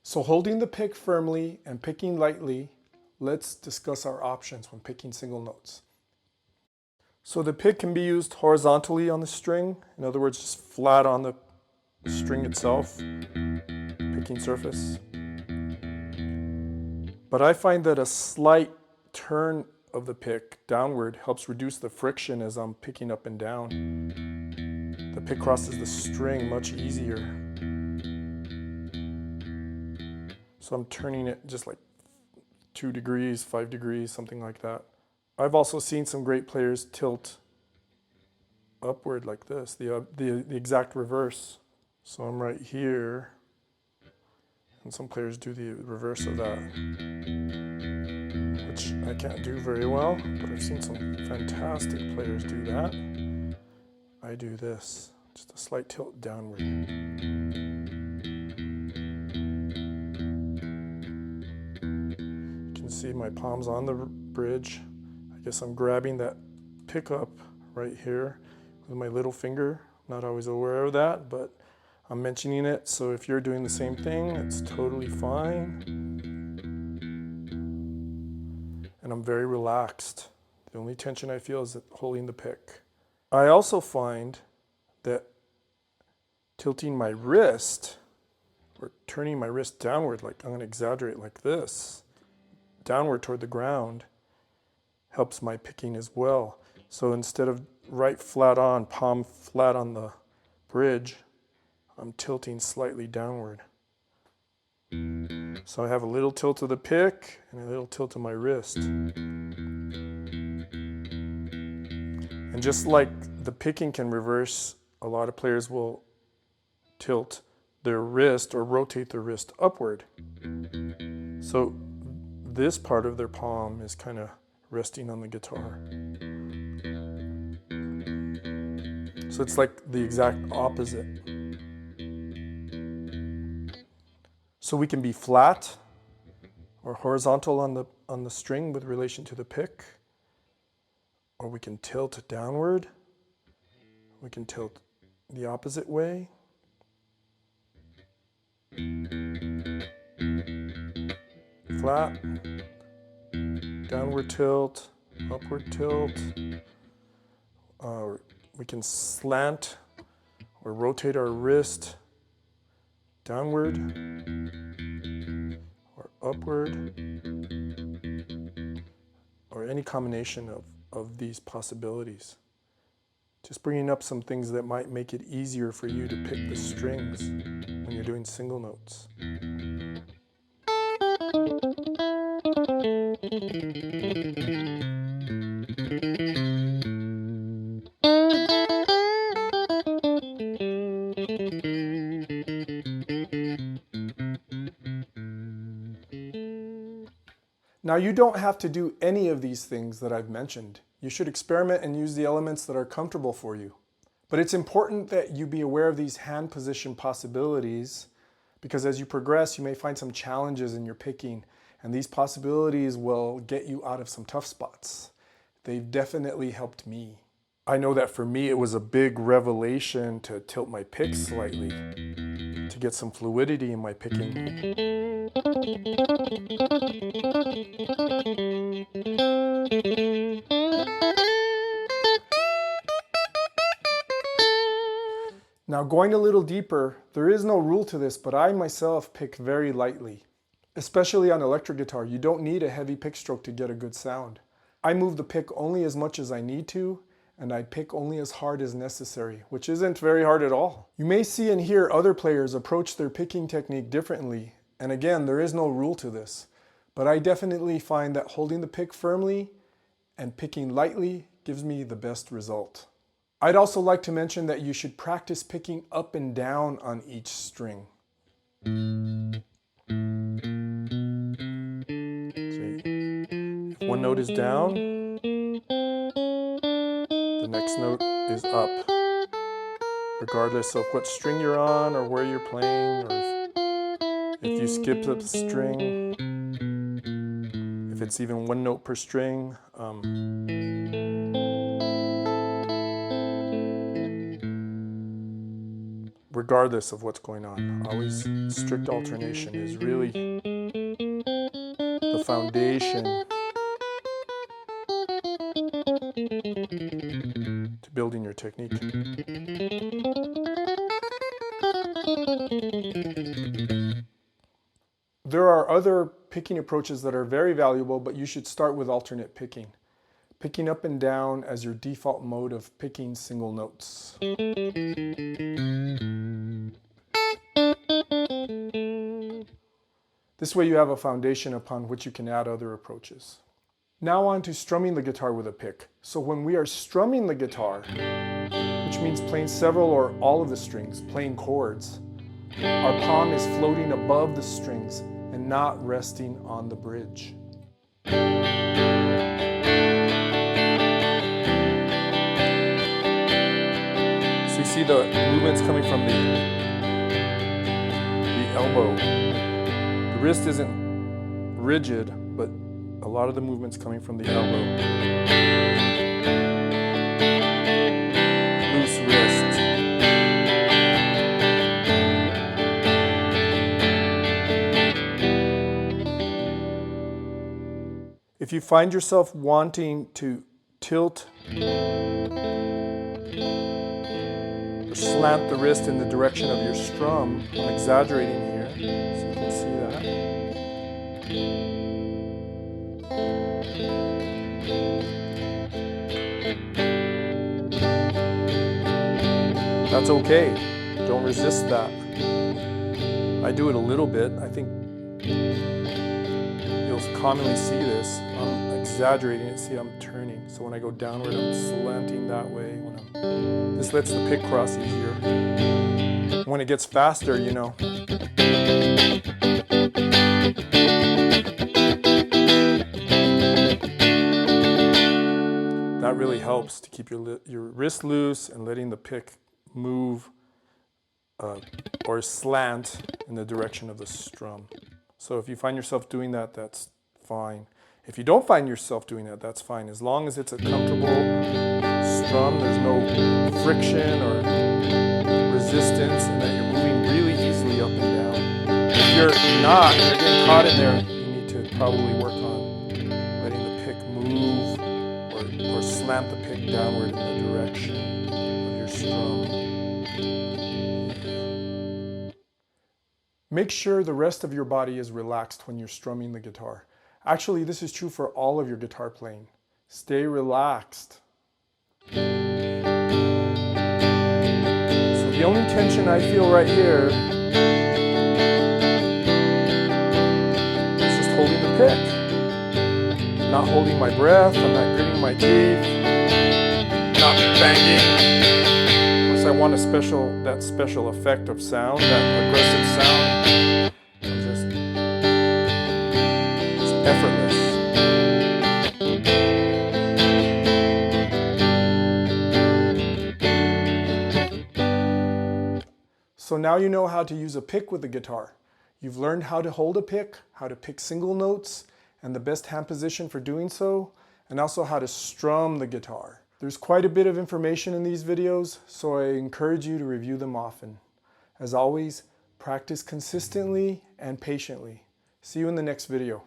So holding the pick firmly and picking lightly, let's discuss our options when picking single notes. So the pick can be used horizontally on the string, in other words, just flat on the string itself, picking surface. But I find that a slight turn of the pick downward helps reduce the friction as I'm picking up and down. The pick crosses the string much easier. So I'm turning it just like 2 degrees, 5 degrees, something like that. I've also seen some great players tilt upward like this, the exact reverse. So I'm right here, and some players do the reverse of that, which I can't do very well, but I've seen some fantastic players do that. I do this, just a slight tilt downward. You can see my palms on the bridge. I guess I'm grabbing that pickup right here with my little finger. Not always aware of that, but I'm mentioning it, so if you're doing the same thing, it's totally fine. And I'm very relaxed. The only tension I feel is holding the pick. I also find that tilting my wrist, or turning my wrist downward, like I'm going to exaggerate like this, downward toward the ground, helps my picking as well. So instead of right flat on, palm flat on the bridge, I'm tilting slightly downward. So I have a little tilt of the pick and a little tilt of my wrist. And just like the picking can reverse, a lot of players will tilt their wrist or rotate their wrist upward. So this part of their palm is kind of resting on the guitar. So it's like the exact opposite. So we can be flat or horizontal on the string with relation to the pick, or we can tilt downward. We can tilt the opposite way. Flat, downward tilt, upward tilt. We can slant or rotate our wrist downward or upward, or any combination of these possibilities. Just bringing up some things that might make it easier for you to pick the strings when you're doing single notes. Now, you don't have to do any of these things that I've mentioned. You should experiment and use the elements that are comfortable for you. But it's important that you be aware of these hand position possibilities, because as you progress, you may find some challenges in your picking, and these possibilities will get you out of some tough spots. They've definitely helped me. I know that for me, it was a big revelation to tilt my pick slightly, to get some fluidity in my picking. Now, going a little deeper, there is no rule to this, but I myself pick very lightly. Especially on electric guitar, you don't need a heavy pick stroke to get a good sound. I move the pick only as much as I need to, and I pick only as hard as necessary, which isn't very hard at all. You may see and hear other players approach their picking technique differently, and again, there is no rule to this. But I definitely find that holding the pick firmly and picking lightly gives me the best result. I'd also like to mention that you should practice picking up and down on each string. See, if one note is down, the next note is up, regardless of what string you're on or where you're playing, or if you skip a string, if it's even one note per string. regardless of what's going on. Always strict alternation is really the foundation to building your technique. There are other picking approaches that are very valuable, but you should start with alternate picking. Picking up and down as your default mode of picking single notes. This way you have a foundation upon which you can add other approaches. Now on to strumming the guitar with a pick. So when we are strumming the guitar, which means playing several or all of the strings, playing chords, our palm is floating above the strings and not resting on the bridge. So you see the movements coming from the elbow. The wrist isn't rigid, but a lot of the movements coming from the elbow. Loose wrist. If you find yourself wanting to tilt or slant the wrist in the direction of your strum, I'm exaggerating here so you can see that. That's okay. Don't resist that. I do it a little bit. I think you'll commonly see this. I'm exaggerating it. See, I'm turning. So when I go downward, I'm slanting that way. This lets the pick cross easier. When it gets faster, you know. That really helps to keep your wrist loose and letting the pick move or slant in the direction of the strum. So if you find yourself doing that, that's fine. If you don't find yourself doing that, that's fine. As long as it's a comfortable strum, there's no friction or resistance, and that you're moving really easily up and down. If you're not, you're getting caught in there, you need to probably work on letting the pick move or slant the pick downward in the direction of your strum. Make sure the rest of your body is relaxed when you're strumming the guitar. Actually, this is true for all of your guitar playing. Stay relaxed. So the only tension I feel right here is just holding the pick. I'm not holding my breath, I'm not gritting my teeth, not banging. Unless I want that special effect of sound, that aggressive sound. It's effortless. So now you know how to use a pick with the guitar. You've learned how to hold a pick, how to pick single notes, and the best hand position for doing so, and also how to strum the guitar. There's quite a bit of information in these videos, so I encourage you to review them often. As always, practice consistently and patiently. See you in the next video.